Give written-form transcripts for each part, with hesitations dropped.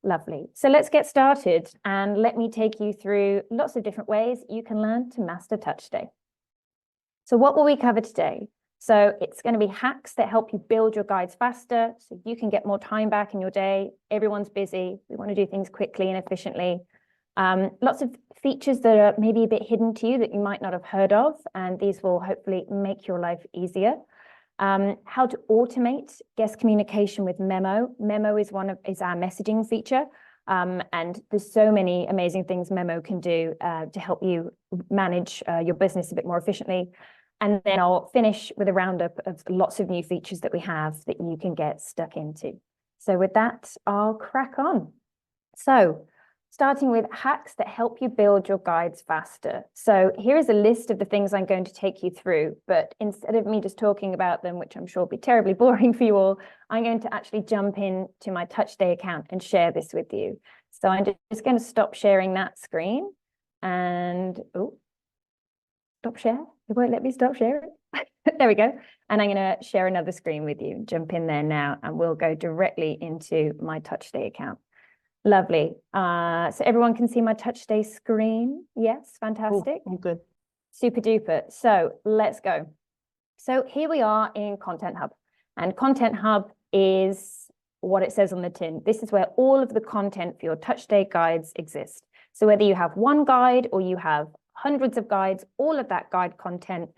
Lovely. So let's get started and let me take you through lots of different ways you can learn to master TouchStay. So what will we cover today? So it's going to be hacks that help you build your guides faster so you can get more time back in your day. Everyone's busy. We want to do things quickly and efficiently. Lots of features that are maybe a bit hidden to you that you might not have heard of, and these will hopefully make your life easier. How to automate guest communication with Memo. Memo is our messaging feature, and there's so many amazing things Memo can do to help you manage your business a bit more efficiently. And then I'll finish with a roundup of lots of new features that we have that you can get stuck into. So with that, I'll crack on. So starting with hacks that help you build your guides faster. So here is a list of the things I'm going to take you through, but instead of me just talking about them, which I'm sure will be terribly boring for you all, I'm going to actually jump in to my TouchStay account and share this with you. So I'm just going to stop sharing that screen and, stop share. It won't let me stop sharing. There we go. And I'm going to share another screen with you. Jump in there now, and we'll go directly into my TouchStay account. Lovely. So everyone can see my TouchStay screen. Yes, fantastic. Oh, good. Super duper. So let's go. So here we are in Content Hub. And Content Hub is what it says on the tin. This is where all of the content for your TouchStay guides exist. So whether you have one guide or you have hundreds of guides, all of that guide content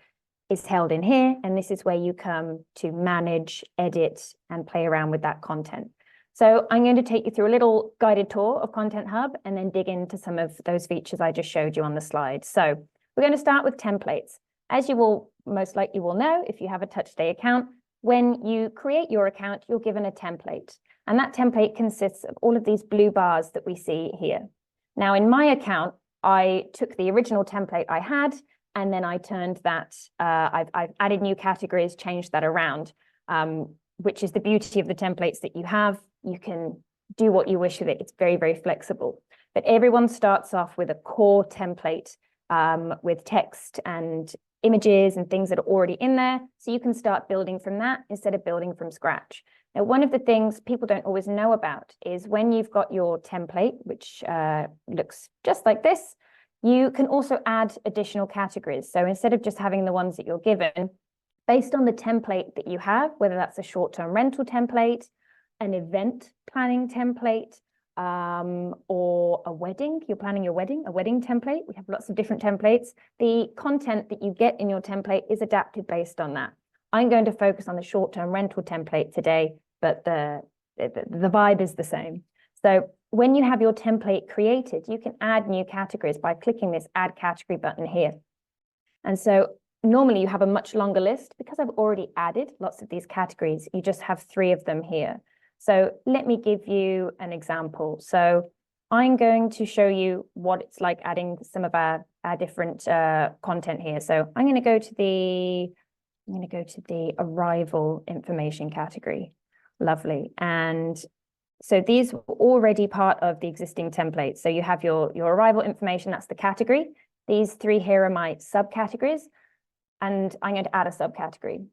is held in here. And this is where you come to manage, edit, and play around with that content. So I'm going to take you through a little guided tour of Content Hub and then dig into some of those features I just showed you on the slide. So we're going to start with templates. As you will most likely will know, if you have a TouchStay account, when you create your account, you're given a template. And that template consists of all of these blue bars that we see here. Now, in my account, I took the original template I had, and then I turned that, I've added new categories, changed that around, which is the beauty of the templates that you have. You can do what you wish with it. It's very, very flexible. But everyone starts off with a core template with text and images and things that are already in there. So you can start building from that instead of building from scratch. Now, one of the things people don't always know about is when you've got your template, which looks just like this, you can also add additional categories. So instead of just having the ones that you're given, based on the template that you have, whether that's a short-term rental template, an event planning template, or a wedding, you're planning your wedding, a wedding template. We have lots of different templates. The content that you get in your template is adapted based on that. I'm going to focus on the short-term rental template today, but the vibe is the same. So when you have your template created, you can add new categories by clicking this Add Category button here. And so normally you have a much longer list. Because I've already added lots of these categories, you just have 3 of them here. So let me give you an example. So I'm going to show you what it's like adding some of our different content here. So I'm going to go to the arrival information category. Lovely. And so these were already part of the existing template. So you have your arrival information, that's the category. These 3 here are my subcategories, and I'm going to add a subcategory.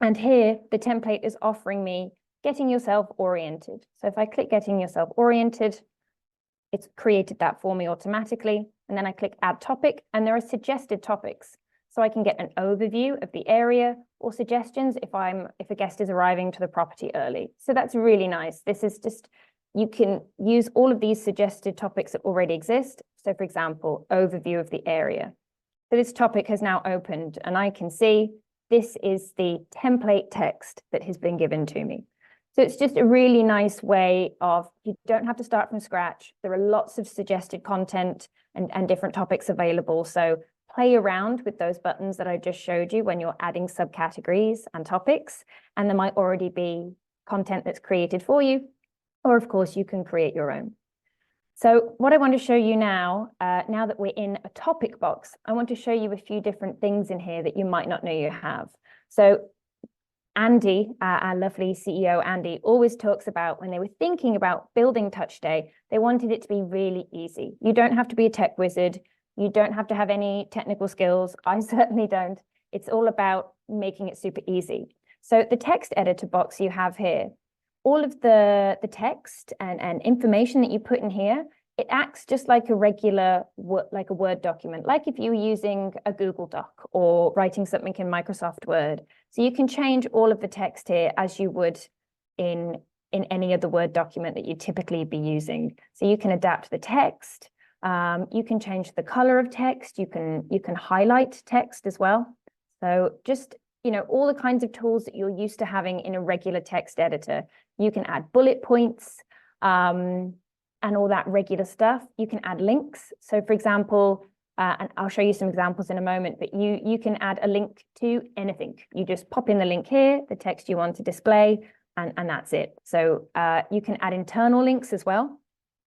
And here the template is offering me getting yourself oriented. So if I click getting yourself oriented, it's created that for me automatically. And then I click add topic, and there are suggested topics. So I can get an overview of the area or suggestions if a guest is arriving to the property early. So that's really nice. This is just, you can use all of these suggested topics that already exist. So for example, overview of the area. So this topic has now opened, and I can see this is the template text that has been given to me. So it's just a really nice way of, you don't have to start from scratch. There are lots of suggested content and different topics available. So play around with those buttons that I just showed you when you're adding subcategories and topics, and there might already be content that's created for you, or of course you can create your own. So what I want to show you now, now that we're in a topic box, I want to show you a few different things in here that you might not know you have. So Andy, our lovely CEO, Andy, always talks about when they were thinking about building TouchStay, they wanted it to be really easy. You don't have to be a tech wizard. You don't have to have any technical skills. I certainly don't. It's all about making it super easy. So the text editor box you have here, all of the text and information that you put in here, it acts just like a regular Word document, like if you were using a Google Doc or writing something in Microsoft Word. So you can change all of the text here as you would in any other Word document that you'd typically be using. So you can adapt the text, you can change the color of text, you can highlight text as well. So just, you know, all the kinds of tools that you're used to having in a regular text editor. You can add bullet points, and all that regular stuff. You can add links. So for example, and I'll show you some examples in a moment, but you can add a link to anything. You just pop in the link here, the text you want to display, and that's it. So you can add internal links as well.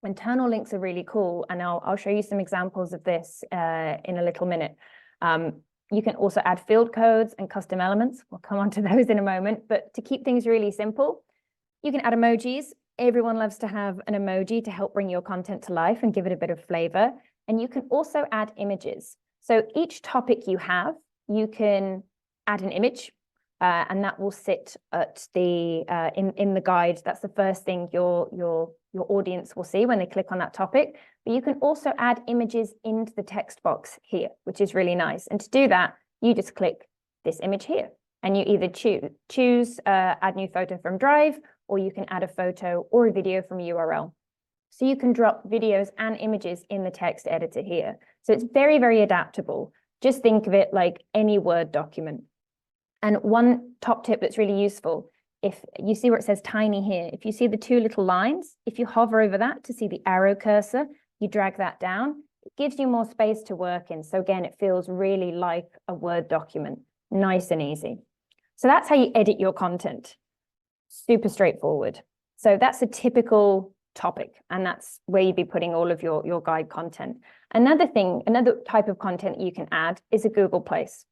Internal links are really cool, and I'll show you some examples of this in a little minute. You can also add field codes and custom elements. We'll come on to those in a moment, but to keep things really simple, you can add emojis. Everyone loves to have an emoji to help bring your content to life and give it a bit of flavor. And you can also add images. So each topic you have, you can add an image, and that will sit at the in the guide. That's the first thing your audience will see when they click on that topic. But you can also add images into the text box here, which is really nice. And to do that, you just click this image here, and you either choose add new photo from Drive, or you can add a photo or a video from URL. So you can drop videos and images in the text editor here. So it's very, very adaptable. Just think of it like any Word document. And one top tip that's really useful, if you see where it says tiny here, if you see the two little lines, if you hover over that to see the arrow cursor, you drag that down, it gives you more space to work in. So again, it feels really like a Word document, nice and easy. So that's how you edit your content. Super straightforward. So that's a typical topic, and that's where you'd be putting all of your guide content. Another type of content you can add is a Google Place.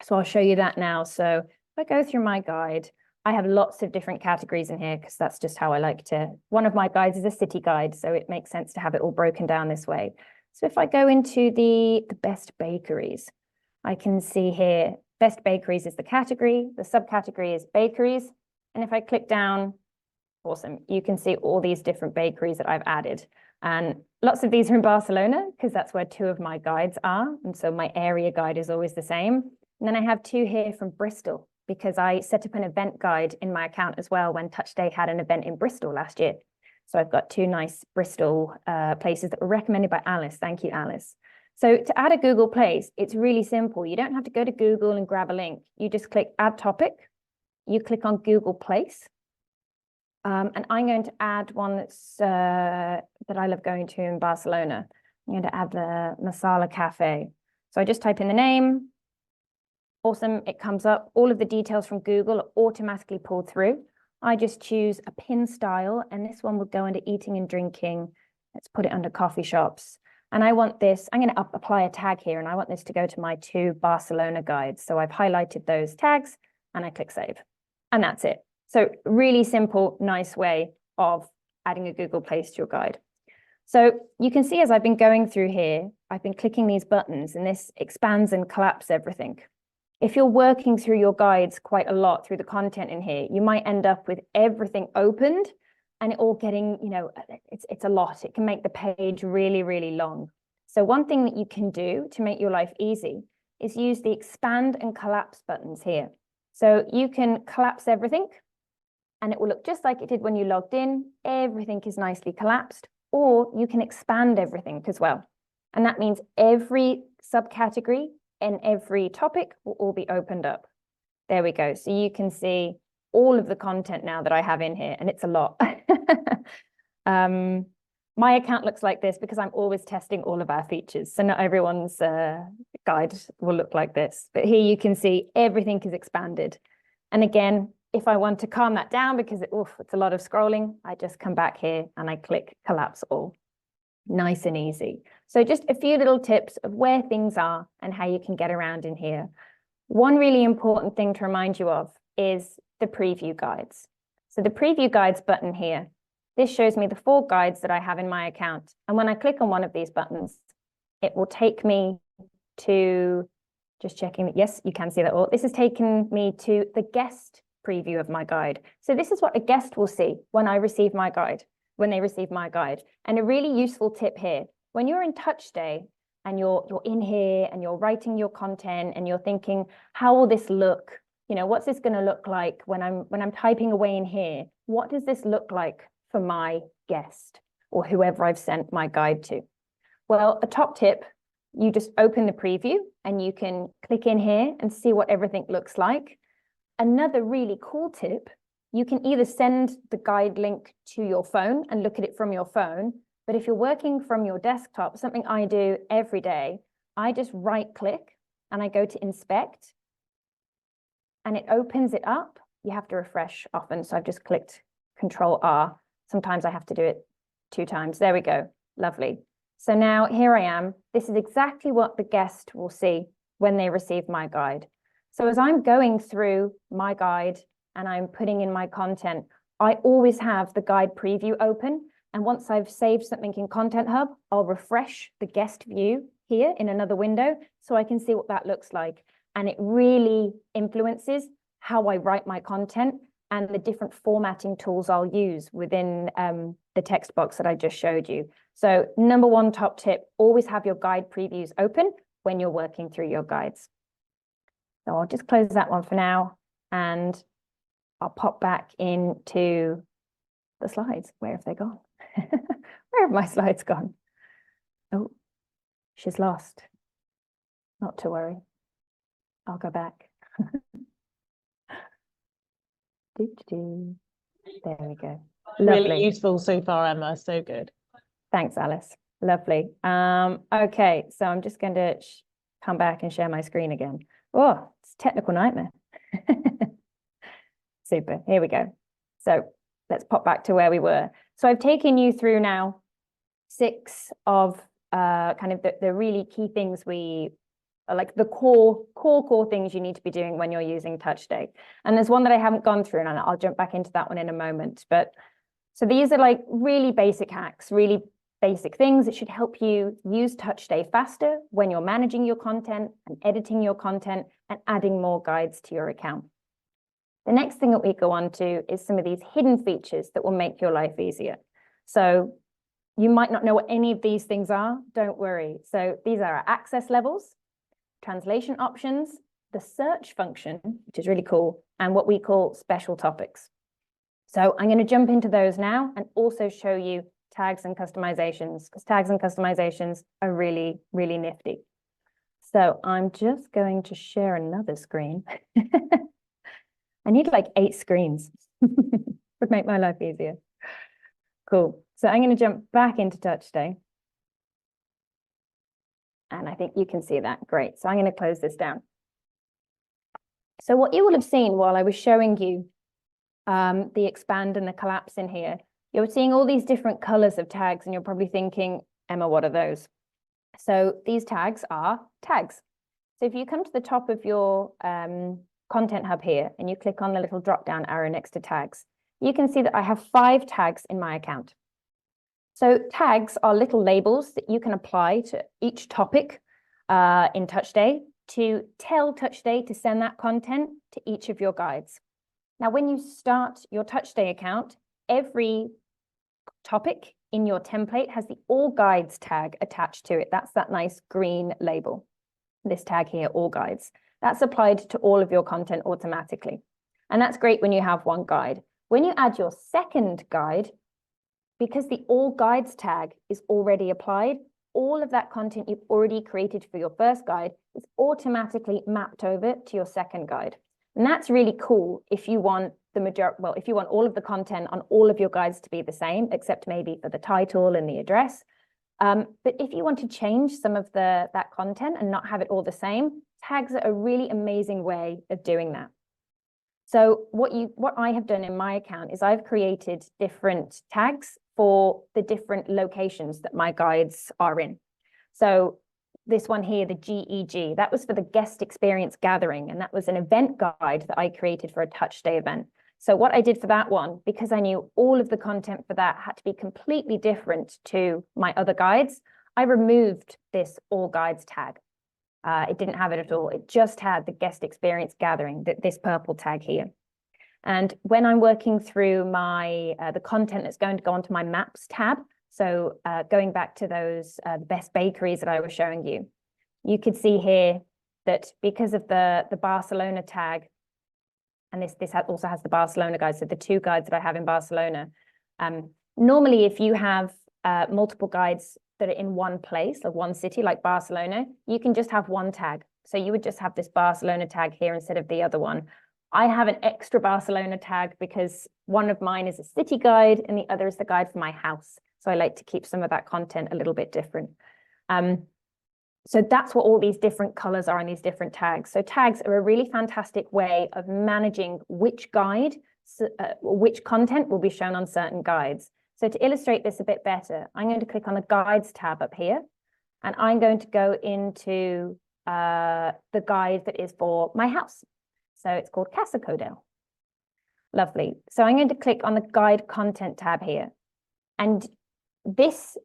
So I'll show you that now. So if I go through my guide, I have lots of different categories in here because that's just how I like to. One of my guides is a city guide, so it makes sense to have it all broken down this way. So if I go into the best bakeries, I can see here, best bakeries is the category, the subcategory is bakeries. And if I click down, awesome, you can see all these different bakeries that I've added. And lots of these are in Barcelona because that's where two of my guides are. And so my area guide is always the same. And then I have two here from Bristol because I set up an event guide in my account as well when Touch Day had an event in Bristol last year. So I've got two nice Bristol places that were recommended by Alice. Thank you, Alice. So to add a Google Place, it's really simple. You don't have to go to Google and grab a link. You just click Add Topic. You click on Google Place, and I'm going to add one that's that I love going to in Barcelona. I'm going to add the Masala Cafe. So I just type in the name. Awesome, it comes up. All of the details from Google are automatically pulled through. I just choose a pin style, and this one will go under eating and drinking. Let's put it under coffee shops. And I want this, I'm going to apply a tag here, and I want this to go to my two Barcelona guides. So I've highlighted those tags, and I click Save. And that's it. So really simple, nice way of adding a Google Place to your guide. So you can see as I've been going through here, I've been clicking these buttons, and this expands and collapses everything. If you're working through your guides quite a lot through the content in here, you might end up with everything opened and it all getting, you know, it's a lot. It can make the page really, really long. So one thing that you can do to make your life easy is use the expand and collapse buttons here. So you can collapse everything and it will look just like it did when you logged in. Everything is nicely collapsed, or you can expand everything as well. And that means every subcategory and every topic will all be opened up. There we go. So you can see all of the content now that I have in here, and it's a lot. My account looks like this because I'm always testing all of our features. So not everyone's guide will look like this. But here you can see everything is expanded. And again, if I want to calm that down because it's a lot of scrolling, I just come back here and I click collapse all. Nice and easy. So just a few little tips of where things are and how you can get around in here. One really important thing to remind you of is the preview guides. So the preview guides button here, this shows me the 4 guides that I have in my account. And when I click on one of these buttons, it will take me to, just checking that, yes, you can see that all. This has taken me to the guest preview of my guide. So this is what a guest will see when I receive my guide, when they receive my guide. And a really useful tip here, when you're in TouchStay and you're in here and you're writing your content and you're thinking, how will this look? You know, what's this going to look like when I'm typing away in here? What does this look like for my guest or whoever I've sent my guide to? Well, a top tip, you just open the preview and you can click in here and see what everything looks like. Another really cool tip, you can either send the guide link to your phone and look at it from your phone, but if you're working from your desktop, something I do every day, I just right click and I go to inspect and it opens it up. You have to refresh often, so I've just clicked Control R. Sometimes I have to do it 2 times. There we go. Lovely. So now here I am. This is exactly what the guest will see when they receive my guide. So as I'm going through my guide and I'm putting in my content, I always have the guide preview open. And once I've saved something in Content Hub, I'll refresh the guest view here in another window so I can see what that looks like. And it really influences how I write my content and the different formatting tools I'll use within the text box that I just showed you. So number 1 top tip, always have your guide previews open when you're working through your guides. So I'll just close that one for now and I'll pop back into the slides. Where have they gone? Where have my slides gone? Oh, she's lost. Not to worry. I'll go back. There we go. Lovely. Really useful so far, Emma. So good. Thanks, Alice. Lovely. Okay, so I'm just going to come back and share my screen again. Oh, it's a technical nightmare. Super. Here we go. So let's pop back to where we were. So I've taken you through now 6 of kind of the really key things like the core things you need to be doing when you're using TouchStay. And there's one that I haven't gone through, and I'll jump back into that one in a moment. But so these are like really basic hacks, really basic things that should help you use TouchStay faster when you're managing your content and editing your content and adding more guides to your account. The next thing that we go on to is some of these hidden features that will make your life easier. So you might not know what any of these things are, don't worry. So these are our access levels, translation options, the search function, which is really cool, and what we call special topics. So I'm going to jump into those now and also show you tags and customizations, because tags and customizations are really, really nifty. So I'm just going to share another screen. I need like 8 screens. Would make my life easier. Cool. So I'm going to jump back into TouchStay. And I think you can see that. Great. So I'm going to close this down. So what you will have seen while I was showing you the expand and the collapse in here, you're seeing all these different colors of tags, and you're probably thinking, Emma, what are those? So these tags are tags. So if you come to the top of your Content Hub here and you click on the little drop down arrow next to tags, you can see that I have 5 tags in my account. So tags are little labels that you can apply to each topic in TouchStay to tell TouchStay to send that content to each of your guides. Now, when you start your TouchStay account, every topic in your template has the All Guides tag attached to it. That's that nice green label. This tag here, All Guides. That's applied to all of your content automatically. And that's great when you have one guide. When you add your second guide, because the All Guides tag is already applied, all of that content you've already created for your first guide is automatically mapped over to your second guide. And that's really cool if you want if you want all of the content on all of your guides to be the same, except maybe for the title and the address. But if you want to change some of that content and not have it all the same, tags are a really amazing way of doing that. So what I have done in my account is I've created different tags for the different locations that my guides are in. So this one here, the GEG, that was for the guest experience gathering, and that was an event guide that I created for a TouchStay event. So what I did for that one, because I knew all of the content for that had to be completely different to my other guides, I removed this All Guides tag. It didn't have it at all. It just had the guest experience gathering, this purple tag here. And when I'm working through my the content that's going to go onto my maps tab, so going back to those the best bakeries that I was showing you, you could see here that because of the Barcelona tag, and this also has the Barcelona guides, so the 2 guides that I have in Barcelona. Normally, if you have multiple guides that are in one place, or one city like Barcelona, you can just have one tag. So you would just have this Barcelona tag here instead of the other one. I have an extra Barcelona tag because one of mine is a city guide and the other is the guide for my house. So I like to keep some of that content a little bit different. So that's what all these different colors are in these different tags. So tags are a really fantastic way of managing which guide, which content will be shown on certain guides. So to illustrate this a bit better, I'm going to click on the Guides tab up here, and I'm going to go into the guide that is for my house. So it's called Casa Codel. Lovely. So I'm going to click on the Guide Content tab here. And this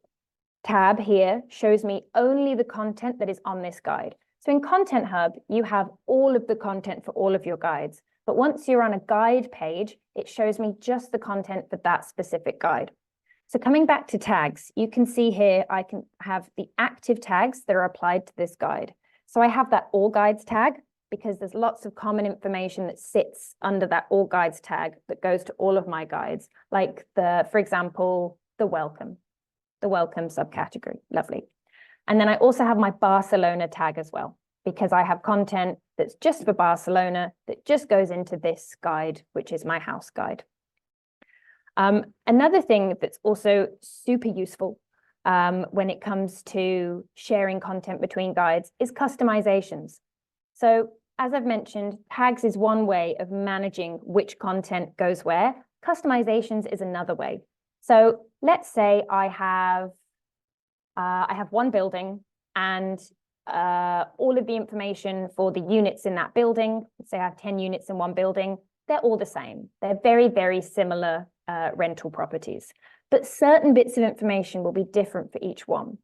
tab here shows me only the content that is on this guide. So in Content Hub, you have all of the content for all of your guides. But once you're on a guide page, it shows me just the content for that specific guide. So coming back to tags, you can see here, I can have the active tags that are applied to this guide. So I have that All Guides tag because there's lots of common information that sits under that All Guides tag that goes to all of my guides, like for example, the welcome subcategory. Lovely. And then I also have my Barcelona tag as well, because I have content that's just for Barcelona that just goes into this guide, which is my house guide. Another thing that's also super useful when it comes to sharing content between guides is customizations. So as I've mentioned, tags is one way of managing which content goes where. Customizations is another way. So let's say I have one building and all of the information for the units in that building, let's say I have 10 units in one building, they're all the same. They're very, very similar rental properties, but certain bits of information will be different for each one.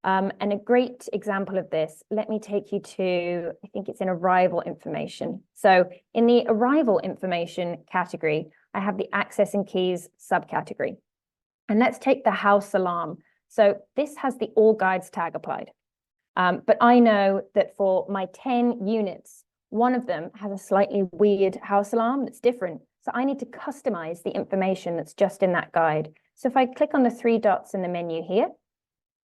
And a great example of this, let me take you to, I think it's in arrival information. So in the arrival information category, I have the access and keys subcategory. And let's take the house alarm. So this has the All Guides tag applied. But I know that for my 10 units, one of them has a slightly weird house alarm that's different. So I need to customize the information that's just in that guide. So if I click on the 3 dots in the menu here,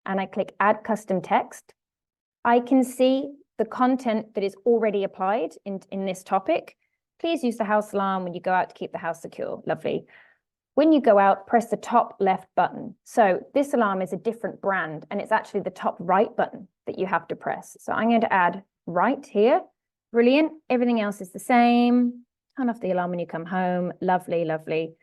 and I click Add Custom Text, I can see the content that is already applied in this topic. Please use the house alarm when you go out to keep the house secure. Lovely. When you go out, press the top left button. So this alarm is a different brand, and it's actually the top right button that you have to press. So I'm going to add right here. Brilliant. Everything else is the same. Turn off the alarm when you come home. Lovely, lovely.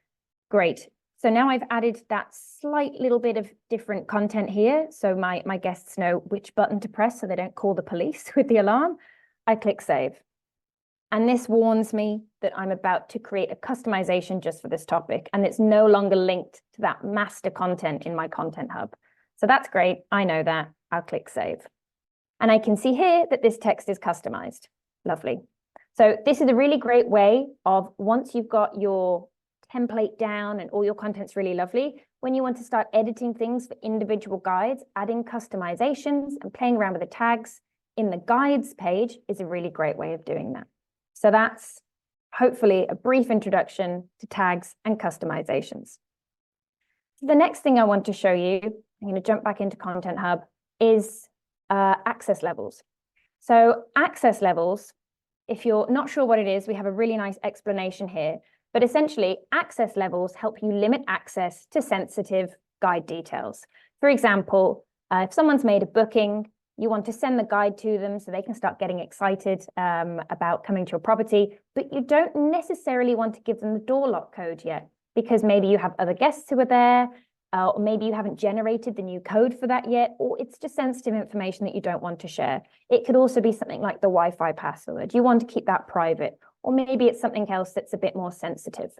Great. So now I've added that slight little bit of different content here. So my guests know which button to press so they don't call the police with the alarm. I click Save. And this warns me that I'm about to create a customization just for this topic, and it's no longer linked to that master content in my Content Hub. So that's great. I know that. I'll click Save. And I can see here that this text is customized. Lovely. So this is a really great way of, once you've got your template down and all your content's really lovely, when you want to start editing things for individual guides, adding customizations and playing around with the tags in the guides page is a really great way of doing that. So that's hopefully a brief introduction to tags and customizations. The next thing I want to show you, I'm going to jump back into Content Hub, is access levels. So access levels, if you're not sure what it is, we have a really nice explanation here. But essentially, access levels help you limit access to sensitive guide details. For example, if someone's made a booking, you want to send the guide to them so they can start getting excited about coming to your property, but you don't necessarily want to give them the door lock code yet, because maybe you have other guests who are there, or maybe you haven't generated the new code for that yet, or it's just sensitive information that you don't want to share. It could also be something like the Wi-Fi password. You want to keep that private, or maybe it's something else that's a bit more sensitive.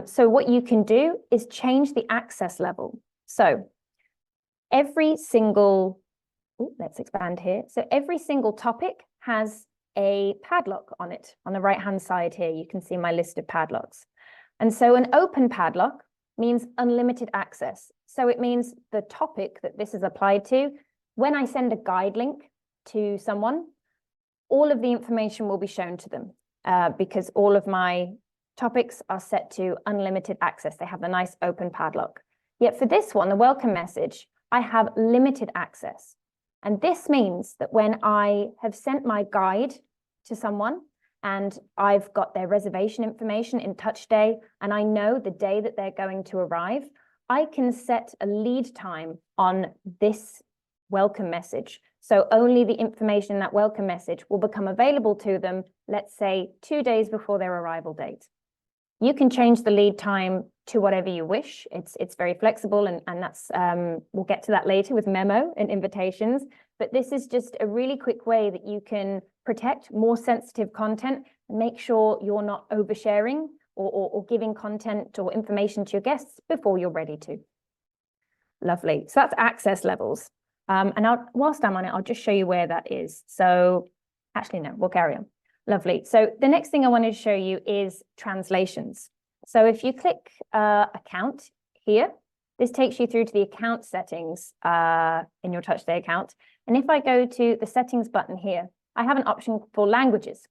So what you can do is change the access level. So every single, let's expand here. So every single topic has a padlock on it. On the right-hand side here, you can see my list of padlocks. And so an open padlock means unlimited access. So it means the topic that this is applied to, when I send a guide link to someone, all of the information will be shown to them because all of my topics are set to unlimited access. They have the nice open padlock. Yet for this one, the welcome message, I have limited access. And this means that when I have sent my guide to someone and I've got their reservation information in TouchStay and I know the day that they're going to arrive, I can set a lead time on this welcome message. So only the information in that welcome message will become available to them, let's say 2 days before their arrival date. You can change the lead time to whatever you wish. It's very flexible, and that's we'll get to that later with memo and invitations. But this is just a really quick way that you can protect more sensitive content and make sure you're not oversharing or giving content or information to your guests before you're ready to. Lovely. So that's access levels. And whilst I'm on it, I'll just show you where that is. So actually, no, we'll carry on. Lovely. So the next thing I wanted to show you is translations. So if you click account here, this takes you through to the account settings in your TouchStay account. And if I go to the settings button here, I have an option for languages.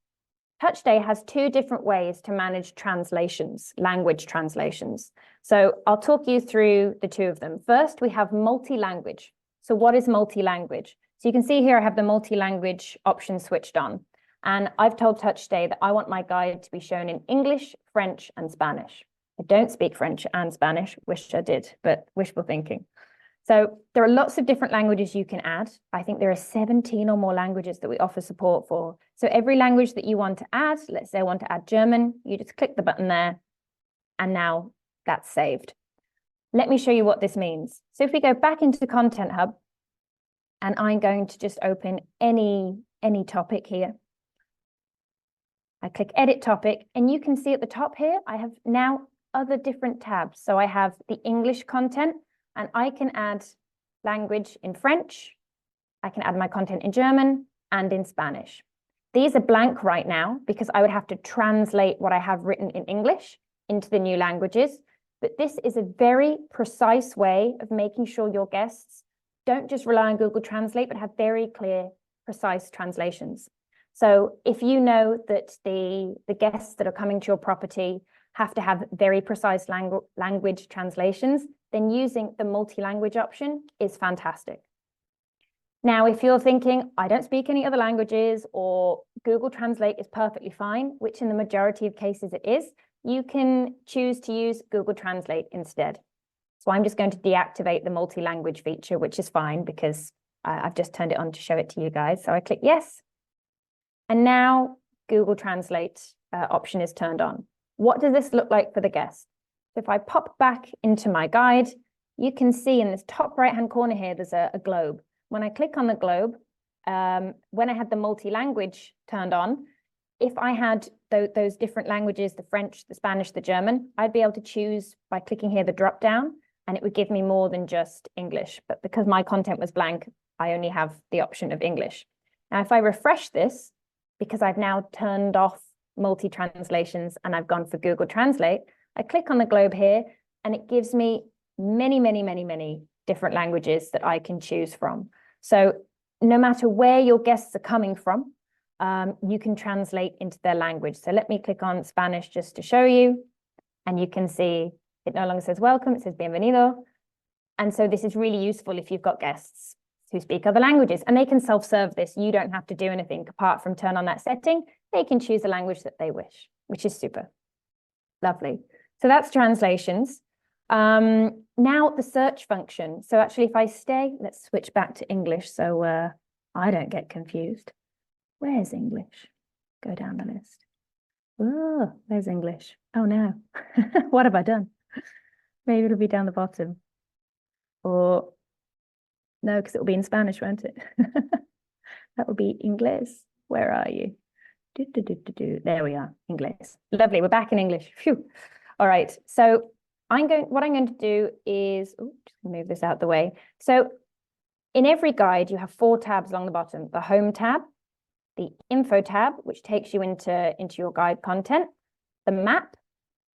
TouchStay has 2 different ways to manage translations, language translations. So I'll talk you through the 2 of them. First, we have multi-language. So what is multi-language? So you can see here I have the multi-language option switched on. And I've told TouchStay that I want my guide to be shown in English, French, and Spanish. I don't speak French and Spanish, wish I did, but wishful thinking. So there are lots of different languages you can add. I think there are 17 or more languages that we offer support for. So every language that you want to add, let's say I want to add German, you just click the button there, and now that's saved. Let me show you what this means. So if we go back into Content Hub, and I'm going to just open any topic here. I click Edit Topic, and you can see at the top here, I have now other different tabs. So I have the English content, and I can add language in French. I can add my content in German and in Spanish. These are blank right now because I would have to translate what I have written in English into the new languages. But this is a very precise way of making sure your guests don't just rely on Google Translate, but have very clear, precise translations. So if you know that the guests that are coming to your property have to have very precise language translations, then using the multi-language option is fantastic. Now, if you're thinking, I don't speak any other languages, or Google Translate is perfectly fine, which in the majority of cases it is, you can choose to use Google Translate instead. So I'm just going to deactivate the multi-language feature, which is fine because I've just turned it on to show it to you guys. So I click yes. And now Google Translate option is turned on. What does this look like for the guest? So if I pop back into my guide, you can see in this top right-hand corner here, there's a globe. When I click on the globe, when I had the multi-language turned on, if I had those different languages, the French, the Spanish, the German, I'd be able to choose by clicking here the drop down, and it would give me more than just English. But because my content was blank, I only have the option of English. Now, if I refresh this, because I've now turned off multi-translations and I've gone for Google Translate, I click on the globe here and it gives me many different languages that I can choose from. So no matter where your guests are coming from, you can translate into their language. So let me click on Spanish just to show you. And you can see it no longer says welcome, it says bienvenido. And so this is really useful if you've got guests who speak other languages, and they can self-serve this. You don't have to do anything apart from turn on that setting. They can choose the language that they wish, which is super. Lovely. So that's translations. Now the search function. So actually, if I stay, let's switch back to English so I don't get confused. Where's English? Go down the list. Oh, there's English. Oh no, what have I done? Maybe it'll be down the bottom. Or no, because it'll be in Spanish, won't it? That will be Inglés. Where are you? There we are, Inglés. Lovely, we're back in English. Phew. All right, so what I'm going to do is, just move this out the way. So in every guide, you have 4 tabs along the bottom. The home tab, the info tab, which takes you into your guide content, the map,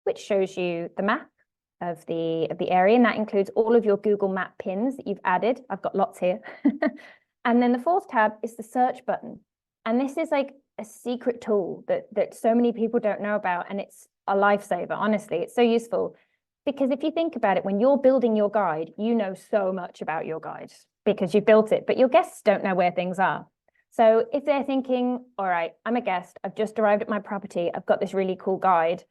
which shows you the map of the area, and that includes all of your Google Map pins that you've added. I've got lots here. And then the fourth tab is the search button. And this is like a secret tool that so many people don't know about, and it's a lifesaver. Honestly, it's so useful. Because if you think about it, when you're building your guide, you know so much about your guide because you built it, but your guests don't know where things are. So if they're thinking, all right, I'm a guest, I've just arrived at my property, I've got this really cool guide,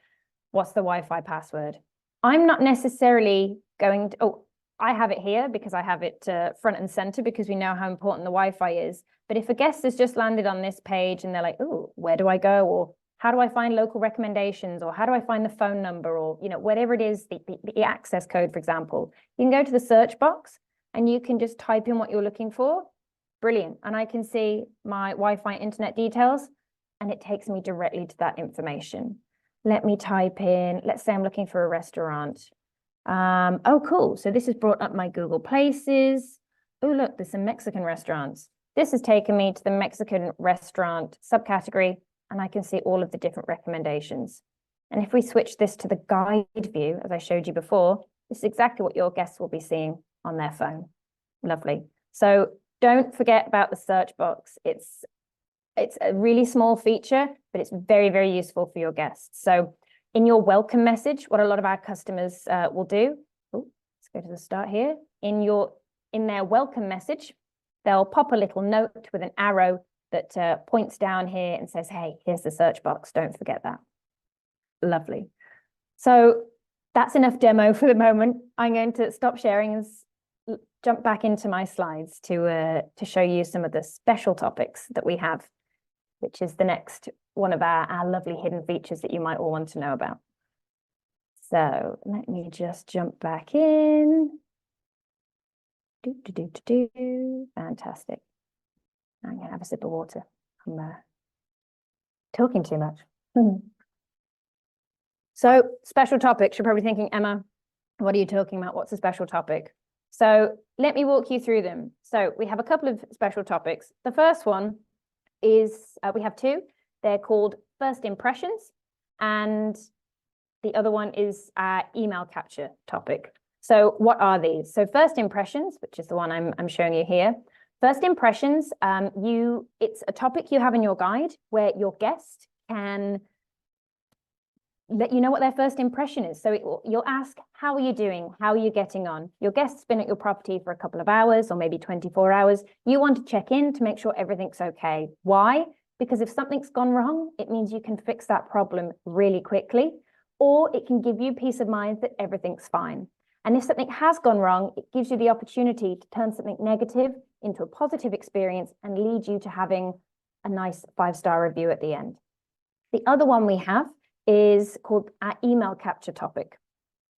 what's the Wi-Fi password? I'm not necessarily going to, oh, I have it here because I have it front and center because we know how important the Wi-Fi is. But if a guest has just landed on this page and they're like, oh, where do I go? Or how do I find local recommendations? Or how do I find the phone number? Or, you know, whatever it is, the access code, for example, you can go to the search box and you can just type in what you're looking for. Brilliant. And I can see my Wi-Fi internet details and it takes me directly to that information. Let me type in, let's say I'm looking for a restaurant. Oh, cool. So this has brought up my Google Places. Oh, look, there's some Mexican restaurants. This has taken me to the Mexican restaurant subcategory, and I can see all of the different recommendations. And if we switch this to the guide view, as I showed you before, this is exactly what your guests will be seeing on their phone. Lovely. So don't forget about the search box. It's a really small feature, but it's very, very useful for your guests. So in your welcome message, what a lot of our customers will do, let's go to the start here. In their welcome message, they'll pop a little note with an arrow that points down here and says, hey, here's the search box. Don't forget that. Lovely. So that's enough demo for the moment. I'm going to stop sharing and jump back into my slides to show you some of the special topics that we have, which is the next one of our lovely hidden features that you might all want to know about. So let me just jump back in. Fantastic. I'm going to have a sip of water. I'm talking too much. So special topics, you're probably thinking, Emma, what are you talking about? What's a special topic? So let me walk you through them. So we have a couple of special topics. The first one is, we have two. They're called first impressions, and the other one is our email capture topic. So what are these? So first impressions, which is the one I'm showing you here. First impressions, it's a topic you have in your guide where your guest can let you know what their first impression is. So you'll ask, how are you doing? How are you getting on? Your guest's been at your property for a couple of hours or maybe 24 hours. You want to check in to make sure everything's okay. Why? Because if something's gone wrong, it means you can fix that problem really quickly, or it can give you peace of mind that everything's fine. And if something has gone wrong, it gives you the opportunity to turn something negative into a positive experience and lead you to having a nice 5-star review at the end. The other one we have is called our email capture topic.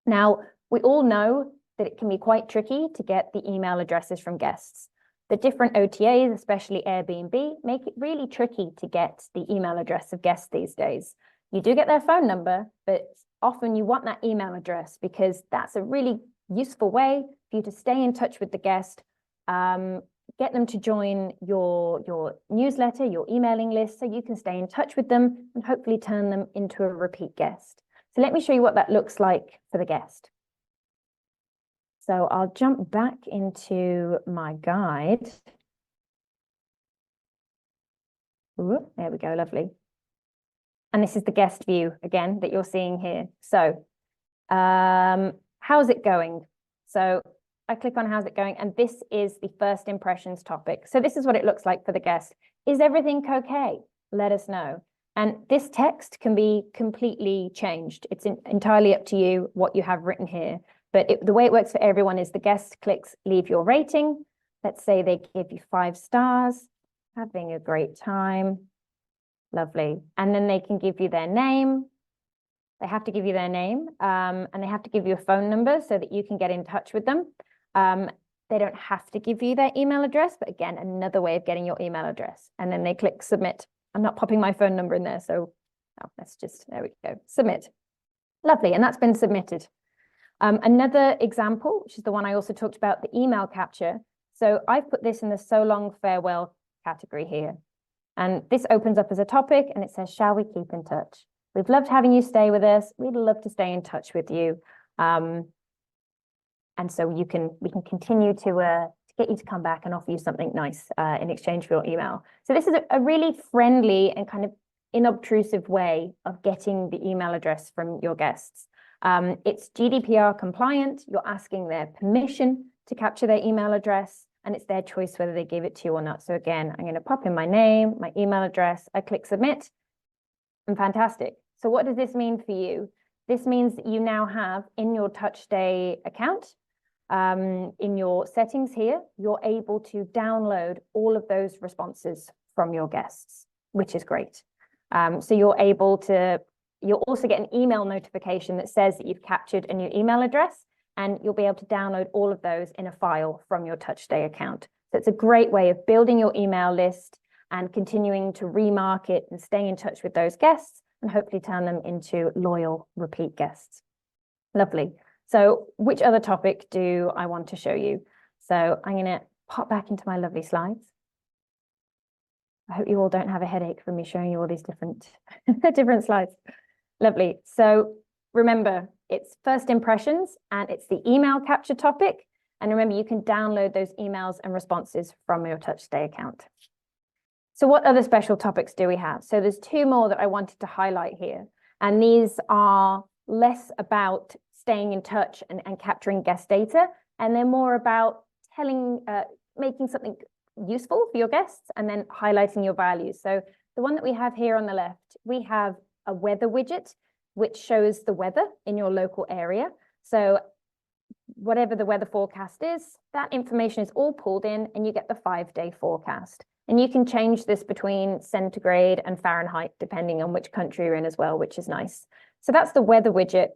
Now, we all know that it can be quite tricky to get the email addresses from guests. The different OTAs, especially Airbnb, make it really tricky to get the email address of guests these days. You do get their phone number, but often you want that email address because that's a really useful way for you to stay in touch with the guest, get them to join your newsletter, your emailing list, so you can stay in touch with them and hopefully turn them into a repeat guest. So let me show you what that looks like for the guest. So I'll jump back into my guide. Ooh, there we go, lovely. And this is the guest view again that you're seeing here. So how's it going? So I click on how's it going, and this is the first impressions topic. So this is what it looks like for the guest. Is everything okay? Let us know. And this text can be completely changed. It's entirely up to you what you have written here. But the way it works for everyone is the guest clicks leave your rating. Let's say they give you 5 stars, having a great time. Lovely. And then they can give you their name. They have to give you their name, and they have to give you a phone number so that you can get in touch with them. They don't have to give you their email address, but again, another way of getting your email address. And then they click submit. I'm not popping my phone number in there, so let's just, there we go, submit. Lovely, and that's been submitted. Another example, which is the one I also talked about, the email capture. So I've put this in the so long farewell category here. And this opens up as a topic and it says, shall we keep in touch? We've loved having you stay with us. We'd love to stay in touch with you. And so we can continue to get you to come back and offer you something nice in exchange for your email. So this is a really friendly and kind of inobtrusive way of getting the email address from your guests. It's GDPR compliant. You're asking their permission to capture their email address, and it's their choice whether they give it to you or not. So again, I'm going to pop in my name, my email address, I click submit, and fantastic. So what does this mean for you? This means that you now have in your TouchStay account, in your settings here, you're able to download all of those responses from your guests, which is great. So you'll also get an email notification that says that you've captured a new email address, and you'll be able to download all of those in a file from your TouchStay account. So it's a great way of building your email list and continuing to remarket and staying in touch with those guests and hopefully turn them into loyal repeat guests. Lovely. So which other topic do I want to show you? So I'm going to pop back into my lovely slides. I hope you all don't have a headache from me showing you all these different slides. Lovely. So remember, it's first impressions and it's the email capture topic. And remember, you can download those emails and responses from your TouchStay account. So what other special topics do we have? So there's two more that I wanted to highlight here. And these are less about staying in touch and capturing guest data. And they're more about making something useful for your guests and then highlighting your values. So the one that we have here on the left, we have a weather widget, which shows the weather in your local area. So whatever the weather forecast is, that information is all pulled in and you get the 5-day forecast. And you can change this between centigrade and Fahrenheit, depending on which country you're in as well, which is nice. So that's the weather widget.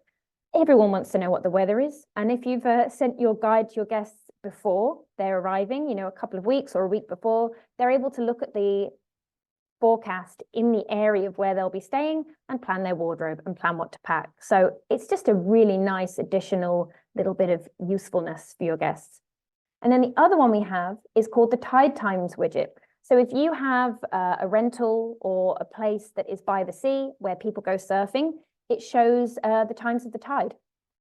Everyone wants to know what the weather is. And if you've sent your guide to your guests before they're arriving, a couple of weeks or a week before, they're able to look at the forecast in the area of where they'll be staying and plan their wardrobe and plan what to pack. So it's just a really nice additional little bit of usefulness for your guests. And then the other one we have is called the Tide Times widget. So if you have a rental or a place that is by the sea where people go surfing, it shows the times of the tide.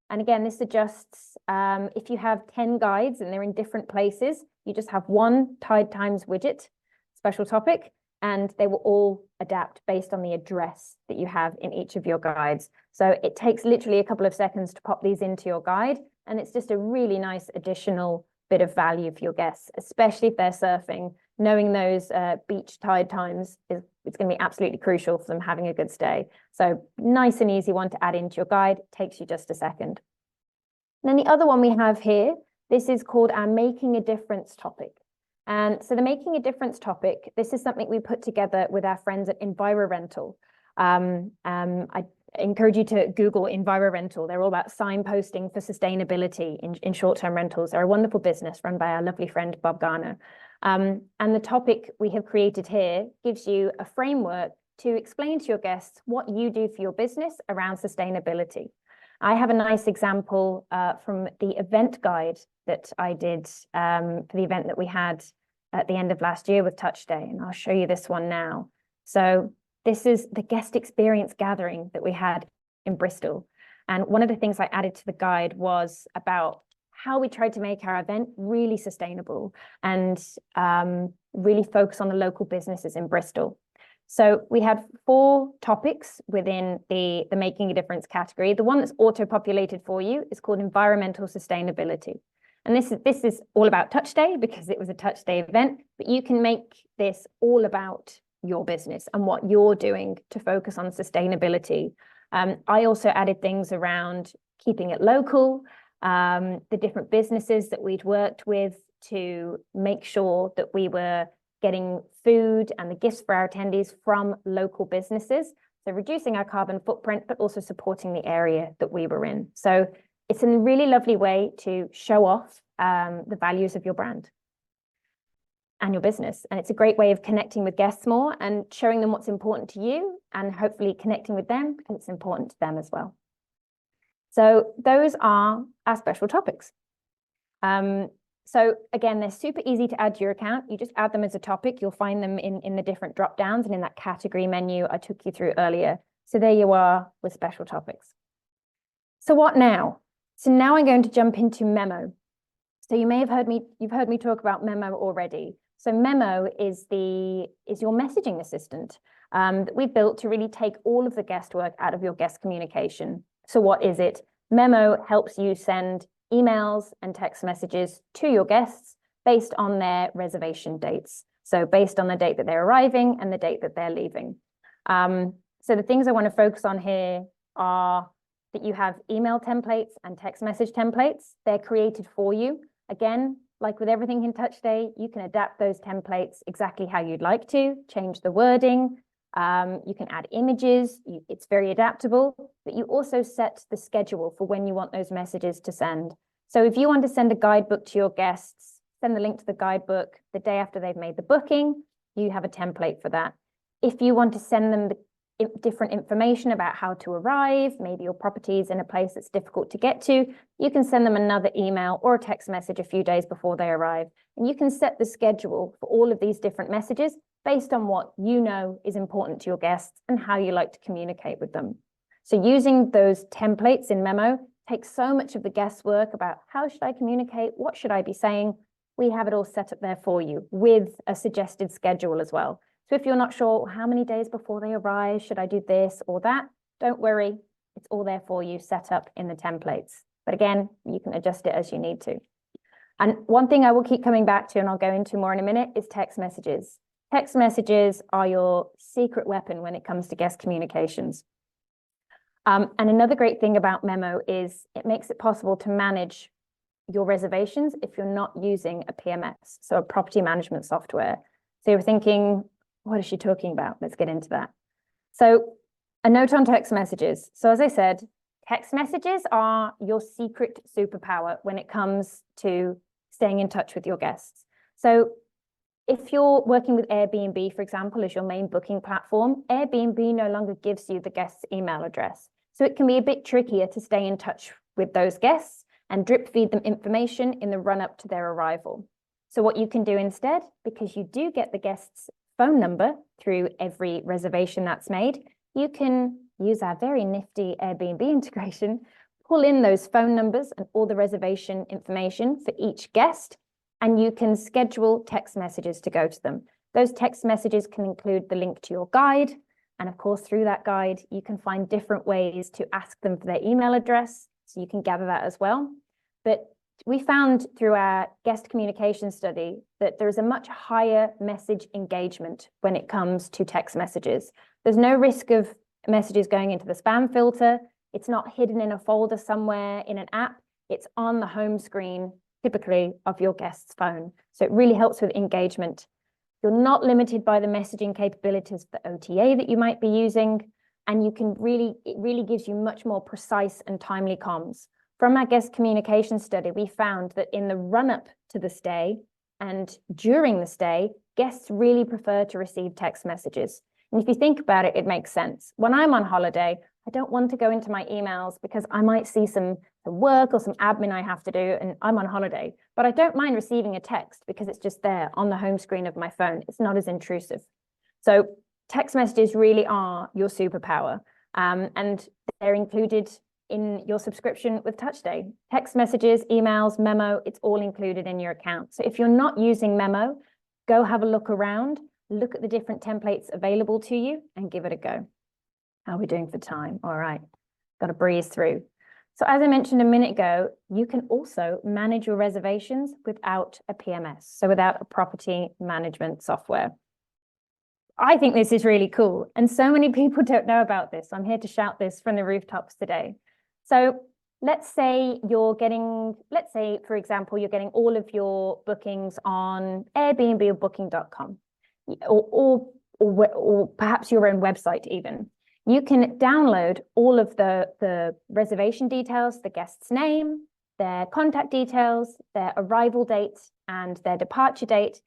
And again, this adjusts if you have 10 guides and they're in different places, you just have one Tide Times widget, special topic, and they will all adapt based on the address that you have in each of your guides. So it takes literally a couple of seconds to pop these into your guide, and it's just a really nice additional bit of value for your guests, especially if they're surfing. Knowing those beach tide times it's going to be absolutely crucial for them having a good stay. So nice and easy one to add into your guide, takes you just a second. And then the other one we have here, this is called our Making a Difference topic. And so the Making a Difference topic, this is something we put together with our friends at EnviroRental. I encourage you to Google EnviroRental. They're all about signposting for sustainability in short-term rentals. They're a wonderful business run by our lovely friend, Bob Garner. And the topic we have created here gives you a framework to explain to your guests what you do for your business around sustainability. I have a nice example from the event guide that I did for the event that we had at the end of last year with TouchStay, and I'll show you this one now. So this is the guest experience gathering that we had in Bristol. And one of the things I added to the guide was about how we tried to make our event really sustainable and really focus on the local businesses in Bristol. So we had 4 topics within the Making a Difference category. The one that's auto-populated for you is called environmental sustainability. And this is all about TouchStay because it was a TouchStay event, but you can make this all about your business and what you're doing to focus on sustainability. I also added things around keeping it local, the different businesses that we'd worked with to make sure that we were getting food and the gifts for our attendees from local businesses. So reducing our carbon footprint, but also supporting the area that we were in. So it's a really lovely way to show off the values of your brand and your business. And it's a great way of connecting with guests more and showing them what's important to you and hopefully connecting with them because it's important to them as well. So those are our special topics. So again, they're super easy to add to your account. You just add them as a topic. You'll find them in the different drop downs and in that category menu I took you through earlier. So there you are with special topics. So what now? So now I'm going to jump into Memo. So you may have heard me, you've heard me talk about Memo already. So Memo is your messaging assistant that we've built to really take all of the guesswork out of your guest communication. So what is it? Memo helps you send emails and text messages to your guests based on their reservation dates. So based on the date that they're arriving and the date that they're leaving. So the things I want to focus on here are that you have email templates and text message templates. They're created for you. Again, like with everything in TouchStay, you can adapt those templates exactly how you'd like to, change the wording. You can add images. It's very adaptable, but you also set the schedule for when you want those messages to send. So if you want to send a guidebook to your guests, send the link to the guidebook the day after they've made the booking, you have a template for that. If you want to send them the different information about how to arrive, maybe your property is in a place that's difficult to get to, you can send them another email or a text message a few days before they arrive. And you can set the schedule for all of these different messages based on what you know is important to your guests and how you like to communicate with them. So using those templates in Memo takes so much of the guesswork about how should I communicate, what should I be saying. We have it all set up there for you with a suggested schedule as well. So if you're not sure how many days before they arrive, should I do this or that? Don't worry, it's all there for you set up in the templates. But again, you can adjust it as you need to. And one thing I will keep coming back to, and I'll go into more in a minute, is text messages. Text messages are your secret weapon when it comes to guest communications. And another great thing about Memo is it makes it possible to manage your reservations if you're not using a PMS, so a property management software. So you're thinking, what is she talking about? Let's get into that. So a note on text messages. So as I said, text messages are your secret superpower when it comes to staying in touch with your guests. So if you're working with Airbnb, for example, as your main booking platform, Airbnb no longer gives you the guest's email address. So it can be a bit trickier to stay in touch with those guests and drip feed them information in the run up to their arrival. So what you can do instead, because you do get the guest's phone number through every reservation that's made, you can use our very nifty Airbnb integration, pull in those phone numbers and all the reservation information for each guest, and you can schedule text messages to go to them. Those text messages can include the link to your guide. And of course, through that guide, you can find different ways to ask them for their email address. So you can gather that as well. But we found through our guest communication study that there is a much higher message engagement when it comes to text messages. There's no risk of messages going into the spam filter. It's not hidden in a folder somewhere in an app. It's on the home screen, typically of your guest's phone. So it really helps with engagement. You're not limited by the messaging capabilities of the OTA that you might be using, and it really gives you much more precise and timely comms. From our guest communication study, we found that in the run-up to the stay and during the stay, guests really prefer to receive text messages. And if you think about it, it makes sense. When I'm on holiday, I don't want to go into my emails because I might see some work or some admin I have to do, and I'm on holiday. But I don't mind receiving a text because it's just there on the home screen of my phone. It's not as intrusive. So text messages really are your superpower, and they're included in your subscription with TouchStay. Text messages, emails, Memo, it's all included in your account. So if you're not using Memo, go have a look around, look at the different templates available to you and give it a go. How are we doing for time? All right, got to breeze through. So as I mentioned a minute ago, you can also manage your reservations without a PMS, so without a property management software. I think this is really cool, and so many people don't know about this. I'm here to shout this from the rooftops today. So let's say, for example, you're getting all of your bookings on Airbnb or Booking.com, or perhaps your own website even. You can download all of the reservation details, the guest's name, their contact details, their arrival date, and their departure date.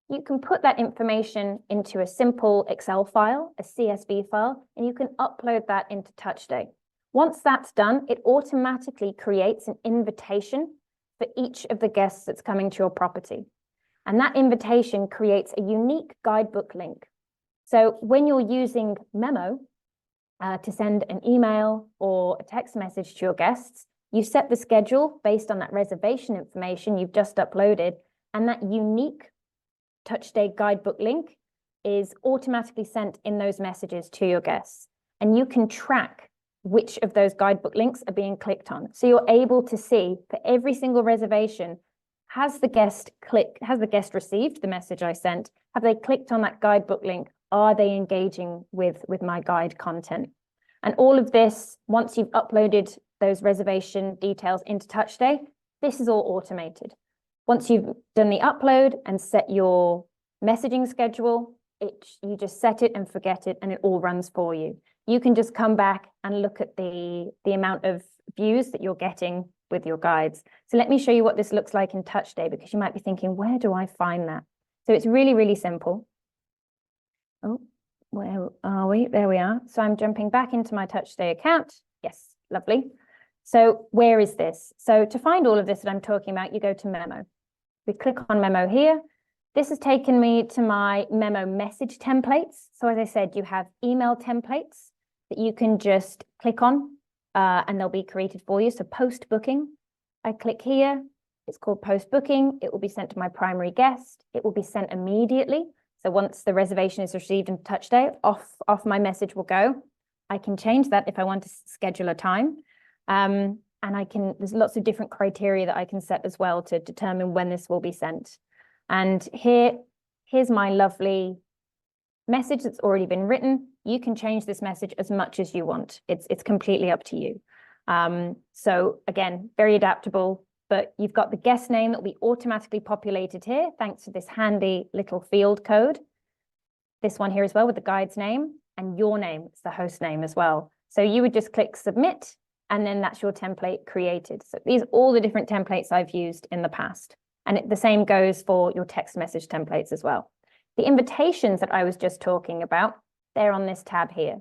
You can put that information into a simple Excel file, a CSV file, and you can upload that into TouchStay. Once that's done, it automatically creates an invitation for each of the guests that's coming to your property. And that invitation creates a unique guidebook link. So when you're using Memo to send an email or a text message to your guests, you set the schedule based on that reservation information you've just uploaded, and that unique TouchStay guidebook link is automatically sent in those messages to your guests. And you can track which of those guidebook links are being clicked on. So you're able to see for every single reservation, has the guest received the message I sent? Have they clicked on that guidebook link? Are they engaging with my guide content? And all of this, once you've uploaded those reservation details into TouchStay, this is all automated. Once you've done the upload and set your messaging schedule, you just set it and forget it, and it all runs for you. You can just come back and look at the amount of views that you're getting with your guides. So let me show you what this looks like in TouchStay, because you might be thinking, where do I find that? So it's really, really simple. Oh, where are we? There we are. So I'm jumping back into my TouchStay account. Yes, lovely. So where is this? So to find all of this that I'm talking about, you go to Memo. We click on Memo here. This has taken me to my Memo message templates. So as I said, you have email templates that you can just click on and they'll be created for you. So post booking, I click here. It's called post booking. It will be sent to my primary guest. It will be sent immediately. So once the reservation is received in TouchStay, off my message will go. I can change that if I want to schedule a time. And there's lots of different criteria that I can set as well to determine when this will be sent. And here's my lovely message that's already been written. You can change this message as much as you want. It's completely up to you. So again, very adaptable, but you've got the guest name that will be automatically populated here, thanks to this handy little field code. This one here as well with the guide's name, and your name, it's the host name as well. So you would just click submit, and then that's your template created. So these are all the different templates I've used in the past. And the same goes for your text message templates as well. The invitations that I was just talking about, they're on this tab here.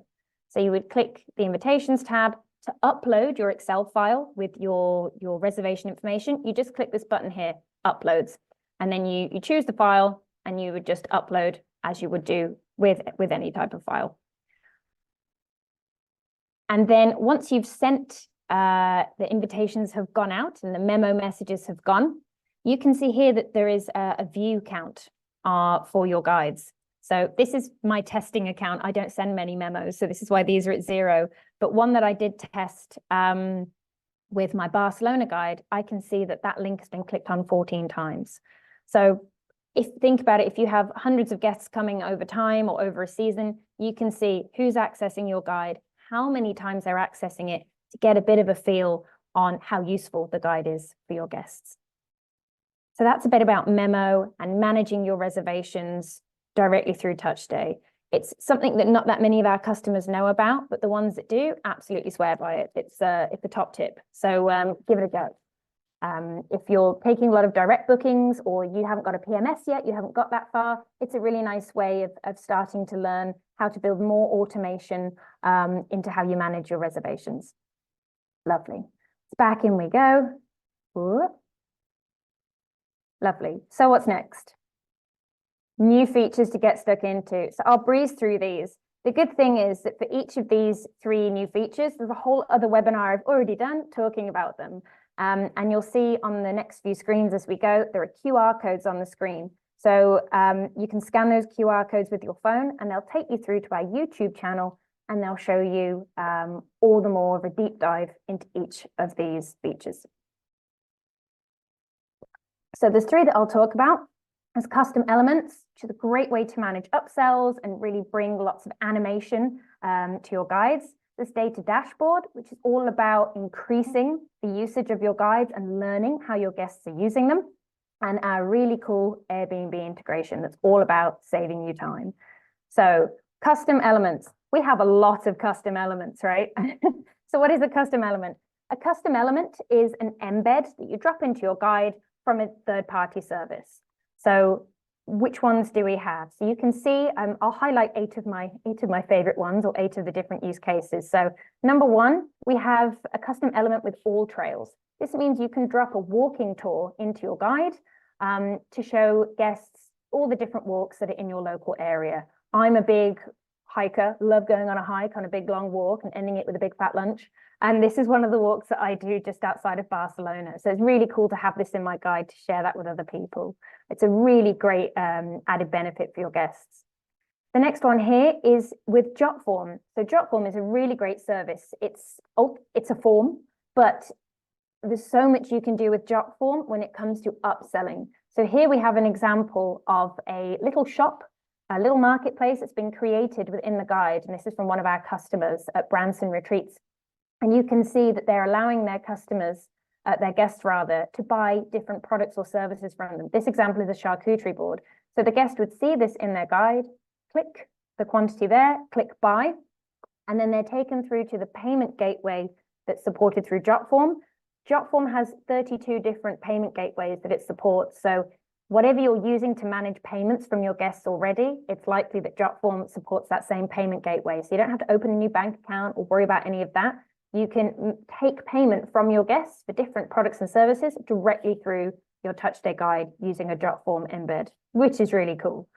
So you would click the invitations tab to upload your Excel file with your reservation information. You just click this button here, uploads, and then you choose the file and you would just upload as you would do with any type of file. And then once you've sent, the invitations have gone out and the memo messages have gone, you can see here that there is a view count for your guides. So this is my testing account. I don't send many memos, so this is why these are at 0. But one that I did test with my Barcelona guide, I can see that link has been clicked on 14 times. So think about it, if you have hundreds of guests coming over time or over a season, you can see who's accessing your guide, how many times they're accessing it, to get a bit of a feel on how useful the guide is for your guests. So that's a bit about Memo and managing your reservations directly through TouchStay. It's something that not that many of our customers know about, but the ones that do absolutely swear by it. It's the top tip. So give it a go. If you're taking a lot of direct bookings or you haven't got a PMS yet, you haven't got that far, it's a really nice way of starting to learn how to build more automation into how you manage your reservations. Lovely. Back in we go. Ooh. Lovely. So what's next? New features to get stuck into. So I'll breeze through these. The good thing is that for each of these 3 new features, there's a whole other webinar I've already done talking about them. And you'll see on the next few screens as we go, there are QR codes on the screen. So you can scan those QR codes with your phone and they'll take you through to our YouTube channel and they'll show you all the more of a deep dive into each of these features. So there's 3 that I'll talk about. There's custom elements, which is a great way to manage upsells and really bring lots of animation to your guides. This data dashboard, which is all about increasing the usage of your guides and learning how your guests are using them. And our really cool Airbnb integration that's all about saving you time. So custom elements. We have a lot of custom elements, right? So what is a custom element? A custom element is an embed that you drop into your guide from a third-party service. So which ones do we have? So you can see, I'll highlight 8 of my favorite ones, or 8 of the different use cases. So number 1, we have a custom element with AllTrails. This means you can drop a walking tour into your guide to show guests all the different walks that are in your local area. I'm a big hiker, love going on a hike on a big long walk and ending it with a big fat lunch. And this is one of the walks that I do just outside of Barcelona. So it's really cool to have this in my guide to share that with other people. It's a really great added benefit for your guests. The next one here is with Jotform. So Jotform is a really great service. It's a form, but there's so much you can do with Jotform when it comes to upselling. So here we have an example of a little shop, a little marketplace that's been created within the guide. And this is from one of our customers at Branson Retreats. And you can see that they're allowing their customers, their guests rather, to buy different products or services from them. This example is a charcuterie board. So the guest would see this in their guide, click the quantity there, click buy, and then they're taken through to the payment gateway that's supported through Jotform. Jotform has 32 different payment gateways that it supports. So whatever you're using to manage payments from your guests already, it's likely that Jotform supports that same payment gateway. So you don't have to open a new bank account or worry about any of that. You can take payment from your guests for different products and services directly through your TouchStay guide using a Jotform embed, which is really cool.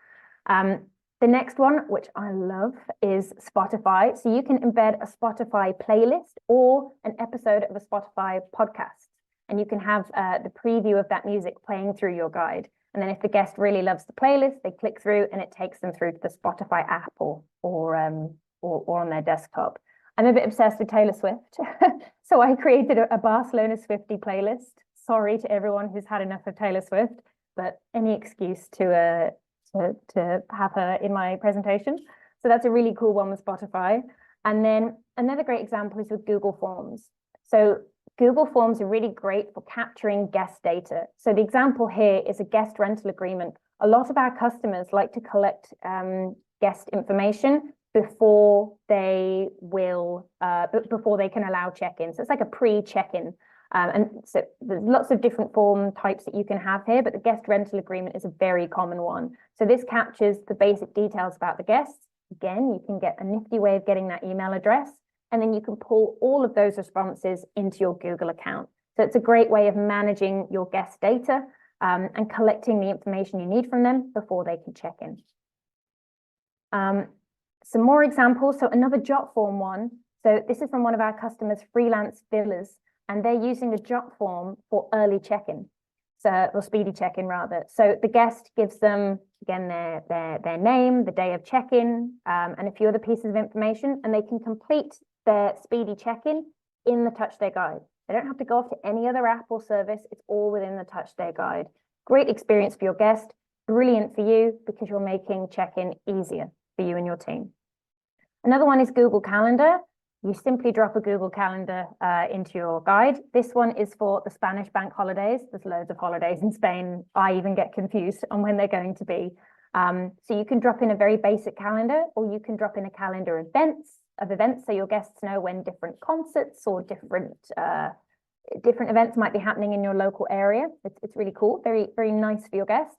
The next one, which I love, is Spotify. So you can embed a Spotify playlist or an episode of a Spotify podcast, and you can have the preview of that music playing through your guide. And then if the guest really loves the playlist, they click through and it takes them through to the Spotify app or on their desktop. I'm a bit obsessed with Taylor Swift. So I created a Barcelona Swiftie playlist. Sorry to everyone who's had enough of Taylor Swift, but any excuse to have her in my presentation. So that's a really cool one with Spotify. And then another great example is with Google Forms. So Google Forms are really great for capturing guest data. So the example here is a guest rental agreement. A lot of our customers like to collect guest information before they can allow check-in. So it's like a pre-check-in. And so there's lots of different form types that you can have here, but the guest rental agreement is a very common one. So this captures the basic details about the guests. Again, you can get a nifty way of getting that email address, and then you can pull all of those responses into your Google account. So it's a great way of managing your guest data and collecting the information you need from them before they can check in. Some more examples. So another Jotform one. So this is from one of our customers, Freelance Villas, and they're using the Jotform for early check-in, or speedy check-in rather. So the guest gives them, again, their name, the day of check-in, and a few other pieces of information, and they can complete their speedy check-in in the TouchStay guide. They don't have to go off to any other app or service. It's all within the TouchStay guide. Great experience for your guest, brilliant for you because you're making check-in easier for you and your team. Another one is Google Calendar. You simply drop a Google Calendar into your guide. This one is for the Spanish bank holidays. There's loads of holidays in Spain. I even get confused on when they're going to be. So you can drop in a very basic calendar, or you can drop in a calendar of events so your guests know when different concerts or different events might be happening in your local area. It's really cool, very, very nice for your guest.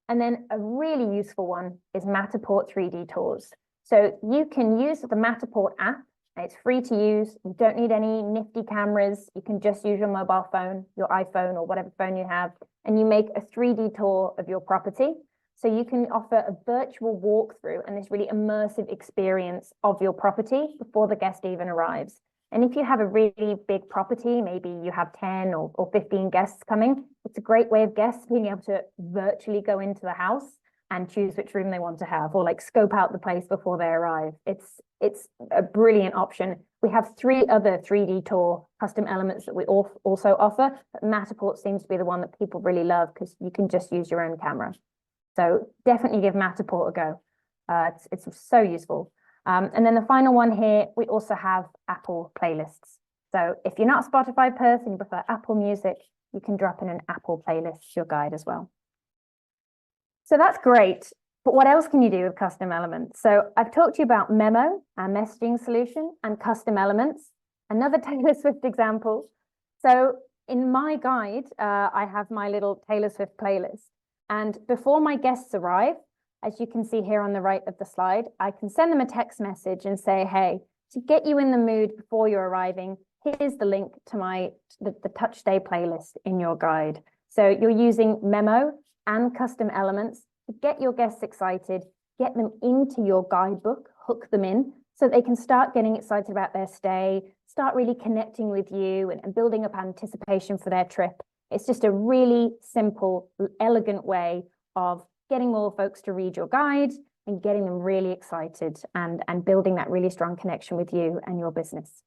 And then a really useful one is Matterport 3D Tours. So you can use the Matterport app. It's free to use. You don't need any nifty cameras. You can just use your mobile phone, your iPhone, or whatever phone you have, and you make a 3D tour of your property. So you can offer a virtual walkthrough and this really immersive experience of your property before the guest even arrives. And if you have a really big property, maybe you have 10 or 15 guests coming, it's a great way of guests being able to virtually go into the house and choose which room they want to have, or like scope out the place before they arrive. It's a brilliant option. We have 3 other 3D tour custom elements that we also offer, but Matterport seems to be the one that people really love because you can just use your own camera. So definitely give Matterport a go. It's so useful. And then the final one here, we also have Apple playlists. So if you're not a Spotify person, you prefer Apple Music, you can drop in an Apple playlist to your guide as well. So that's great, but what else can you do with custom elements? So I've talked to you about Memo, our messaging solution, and custom elements. Another Taylor Swift example. So in my guide, I have my little Taylor Swift playlist. And before my guests arrive, as you can see here on the right of the slide, I can send them a text message and say, hey, to get you in the mood before you're arriving, here's the link to the Touch Day playlist in your guide. So you're using Memo and custom elements to get your guests excited, get them into your guidebook, hook them in, so they can start getting excited about their stay, start really connecting with you and building up anticipation for their trip. It's just a really simple, elegant way of getting more folks to read your guide and getting them really excited and building that really strong connection with you and your business.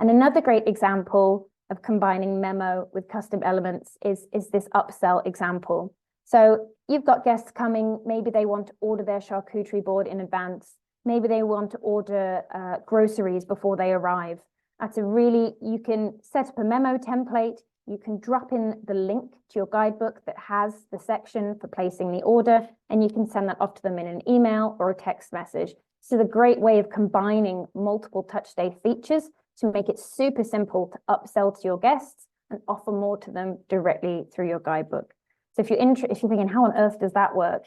And another great example of combining Memo with custom elements is this upsell example. So you've got guests coming, maybe they want to order their charcuterie board in advance. Maybe they want to order groceries before they arrive. You can set up a Memo template. You can drop in the link to your guidebook that has the section for placing the order, and you can send that off to them in an email or a text message. This is a great way of combining multiple Touch Day features to make it super simple to upsell to your guests and offer more to them directly through your guidebook. So if you're thinking, how on earth does that work?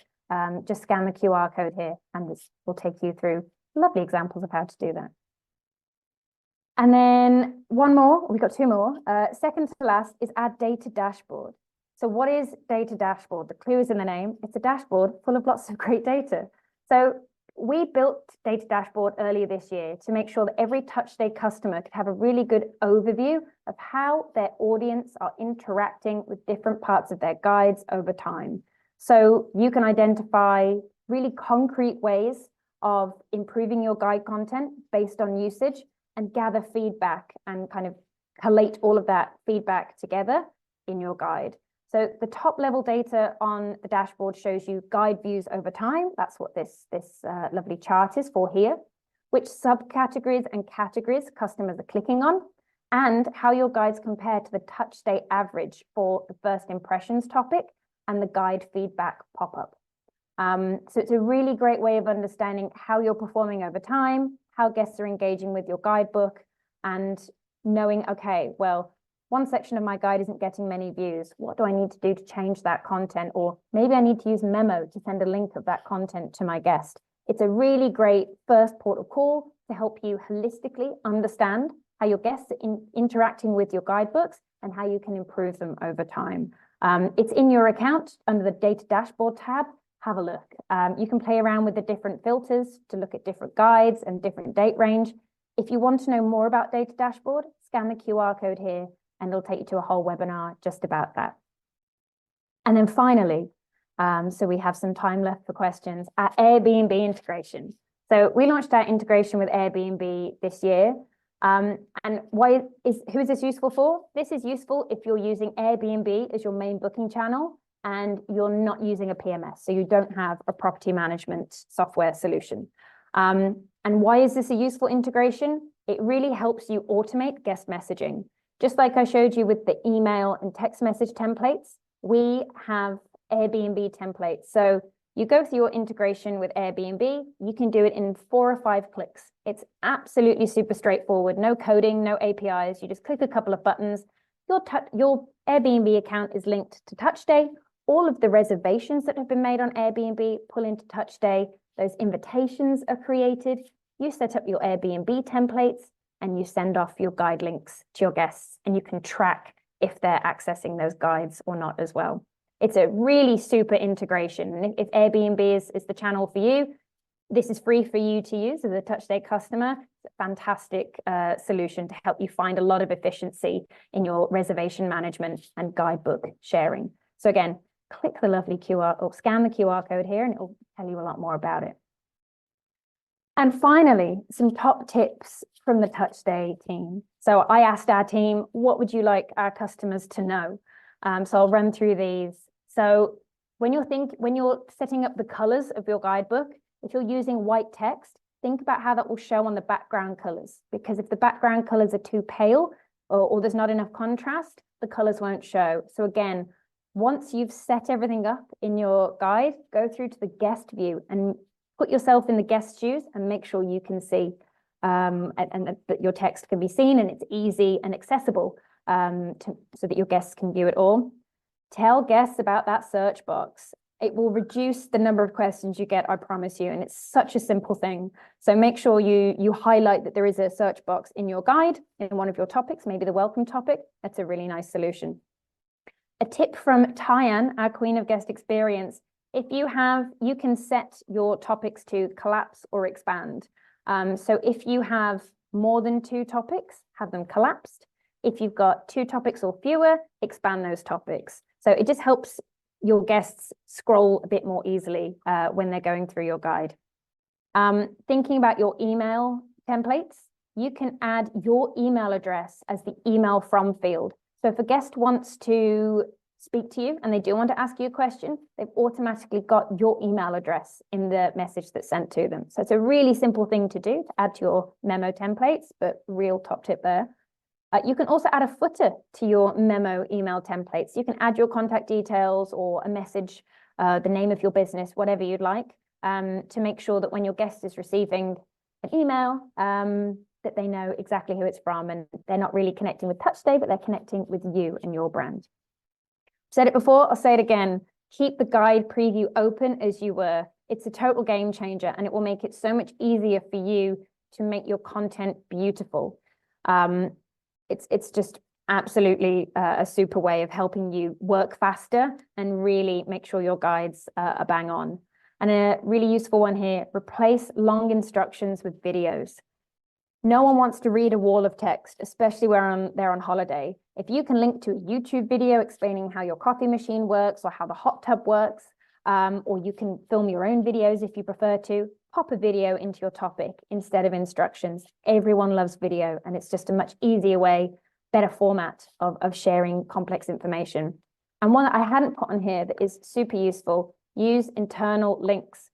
Just scan the QR code here and this will take you through lovely examples of how to do that. And then one more, we've got two more. Second to last is add data dashboard. So what is data dashboard? The clue is in the name. It's a dashboard full of lots of great data. So we built data dashboard earlier this year to make sure that every Touch Day customer could have a really good overview of how their audience are interacting with different parts of their guides over time. So you can identify really concrete ways of improving your guide content based on usage and gather feedback and kind of collate all of that feedback together in your guide. So the top level data on the dashboard shows you guide views over time. That's what this lovely chart is for here, which subcategories and categories customers are clicking on, and how your guides compare to the Touch Day average for the first impressions topic and the guide feedback pop-up. So it's a really great way of understanding how you're performing over time, how guests are engaging with your guidebook, and knowing, okay, well, one section of my guide isn't getting many views. What do I need to do to change that content? Or maybe I need to use Memo to send a link of that content to my guest. It's a really great first port of call to help you holistically understand how your guests are interacting with your guidebooks and how you can improve them over time. It's in your account under the Data Dashboard tab. Have a look. You can play around with the different filters to look at different guides and different date range. If you want to know more about Data Dashboard, scan the QR code here and it'll take you to a whole webinar just about that. And then finally, so we have some time left for questions, our Airbnb integration. So we launched our integration with Airbnb this year. And who is this useful for? This is useful if you're using Airbnb as your main booking channel and you're not using a PMS, so you don't have a property management software solution. And why is this a useful integration? It really helps you automate guest messaging. Just like I showed you with the email and text message templates, we have Airbnb templates. So you go through your integration with Airbnb, you can do it in 4 or 5 clicks. It's absolutely super straightforward, no coding, no APIs. You just click a couple of buttons. Your Airbnb account is linked to Touch Day. All of the reservations that have been made on Airbnb pull into Touch Day. Those invitations are created. You set up your Airbnb templates and you send off your guide links to your guests, and you can track if they're accessing those guides or not as well. It's a really super integration. And if Airbnb is the channel for you, this is free for you to use as a Touch Day customer. It's a fantastic solution to help you find a lot of efficiency in your reservation management and guidebook sharing. So again, click the lovely QR or scan the QR code here and it will tell you a lot more about it. And finally, some top tips from the Touch Day team. So I asked our team, what would you like our customers to know? So I'll run through these. So when you're setting up the colors of your guidebook, if you're using white text, think about how that will show on the background colors, because if the background colors are too pale or there's not enough contrast, the colors won't show. So again, once you've set everything up in your guide, go through to the guest view and put yourself in the guest shoes and make sure you can see and that your text can be seen and it's easy and accessible so that your guests can view it all. Tell guests about that search box. It will reduce the number of questions you get, I promise you, and it's such a simple thing. So make sure you highlight that there is a search box in your guide in one of your topics, maybe the welcome topic. That's a really nice solution. A tip from Tyann, our Queen of Guest Experience. If you can set your topics to collapse or expand. So if you have more than 2 topics, have them collapsed. If you've got 2 topics or fewer, expand those topics. So it just helps your guests scroll a bit more easily when they're going through your guide. Thinking about your email templates, you can add your email address as the email from field. So if a guest wants to speak to you and they do want to ask you a question, they've automatically got your email address in the message that's sent to them. So it's a really simple thing to do to add to your memo templates, but real top tip there. You can also add a footer to your memo email templates. You can add your contact details or a message, the name of your business, whatever you'd like, to make sure that when your guest is receiving an email, that they know exactly who it's from and they're not really connecting with TouchStay, but they're connecting with you and your brand. Said it before, I'll say it again. Keep the guide preview open as you were. It's a total game changer and it will make it so much easier for you to make your content beautiful. It's just absolutely a super way of helping you work faster and really make sure your guides are bang on. And a really useful one here, replace long instructions with videos. No one wants to read a wall of text, especially when they're on holiday. If you can link to a YouTube video explaining how your coffee machine works or how the hot tub works, or you can film your own videos if you prefer to, pop a video into your topic instead of instructions. Everyone loves video, and it's just a much easier way, better format of sharing complex information. And one that I hadn't put on here that is super useful, use internal links.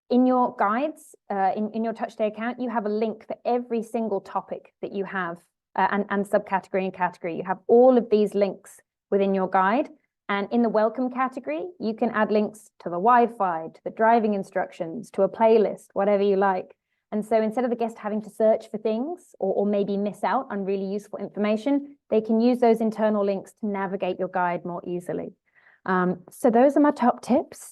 In your guides, in your TouchStay account, you have a link for every single topic that you have and subcategory and category. You have all of these links within your guide. And in the welcome category, you can add links to the Wi-Fi, to the driving instructions, to a playlist, whatever you like. And so instead of the guest having to search for things or maybe miss out on really useful information, they can use those internal links to navigate your guide more easily. So those are my top tips.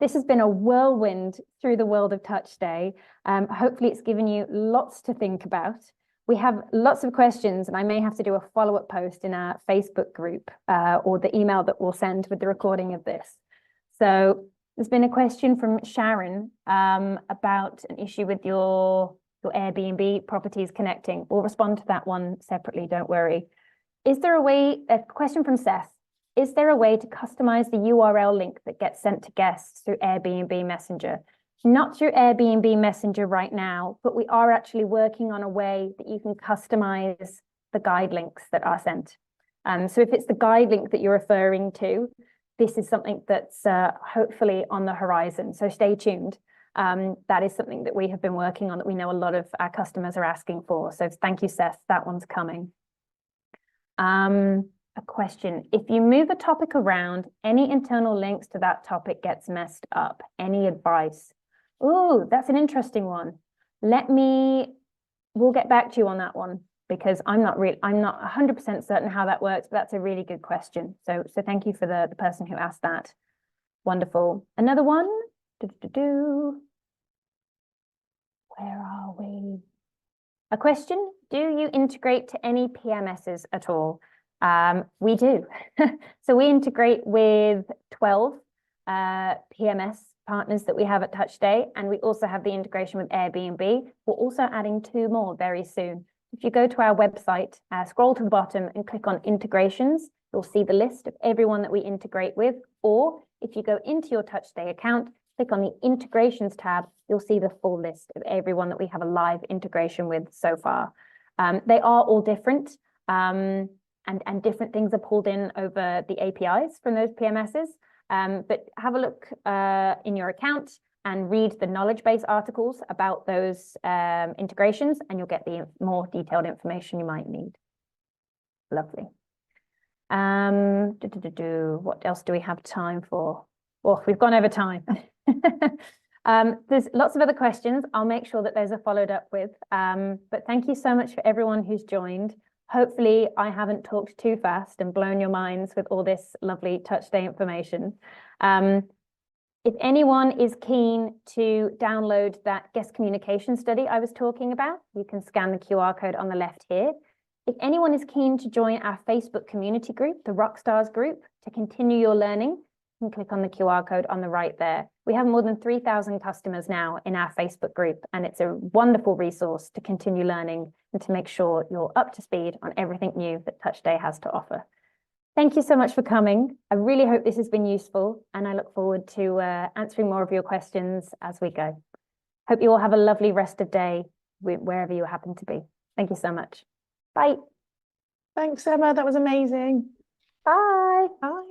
This has been a whirlwind through the world of TouchStay. Hopefully it's given you lots to think about. We have lots of questions and I may have to do a follow-up post in our Facebook group or the email that we'll send with the recording of this. So there's been a question from Sharon about an issue with your Airbnb properties connecting. We'll respond to that one separately, don't worry. Is there a question from Seth. Is there a way to customize the URL link that gets sent to guests through Airbnb Messenger? Not through Airbnb Messenger right now, but we are actually working on a way that you can customize the guide links that are sent. So if it's the guide link that you're referring to, this is something that's hopefully on the horizon. So stay tuned. That is something that we have been working on that we know a lot of our customers are asking for. So thank you, Seth. That one's coming. A question, if you move a topic around, any internal links to that topic gets messed up. Any advice? Oh, that's an interesting one. We'll get back to you on that one because I'm not 100% certain how that works, but that's a really good question. So thank you for the person who asked that. Wonderful. Another one. Where are we? A question, do you integrate to any PMSs at all? We do. So we integrate with 12 PMS partners that we have at TouchStay, and we also have the integration with Airbnb. We're also adding 2 more very soon. If you go to our website, scroll to the bottom and click on integrations, you'll see the list of everyone that we integrate with. Or if you go into your TouchStay account, click on the integrations tab, you'll see the full list of everyone that we have a live integration with so far. They are all different. And different things are pulled in over the APIs from those PMSs. But have a look in your account and read the knowledge base articles about those integrations, and you'll get the more detailed information you might need. Lovely. What else do we have time for? Oh, we've gone over time. There's lots of other questions. I'll make sure that those are followed up with. But thank you so much for everyone who's joined. Hopefully I haven't talked too fast and blown your minds with all this lovely TouchStay information. If anyone is keen to download that guest communication study I was talking about, you can scan the QR code on the left here. If anyone is keen to join our Facebook community group, the Rockstars group, to continue your learning, you can click on the QR code on the right there. We have more than 3,000 customers now in our Facebook group, and it's a wonderful resource to continue learning and to make sure you're up to speed on everything new that TouchStay has to offer. Thank you so much for coming. I really hope this has been useful, and I look forward to answering more of your questions as we go. Hope you all have a lovely rest of day wherever you happen to be. Thank you so much. Bye. Thanks, Emma. That was amazing. Bye. Bye.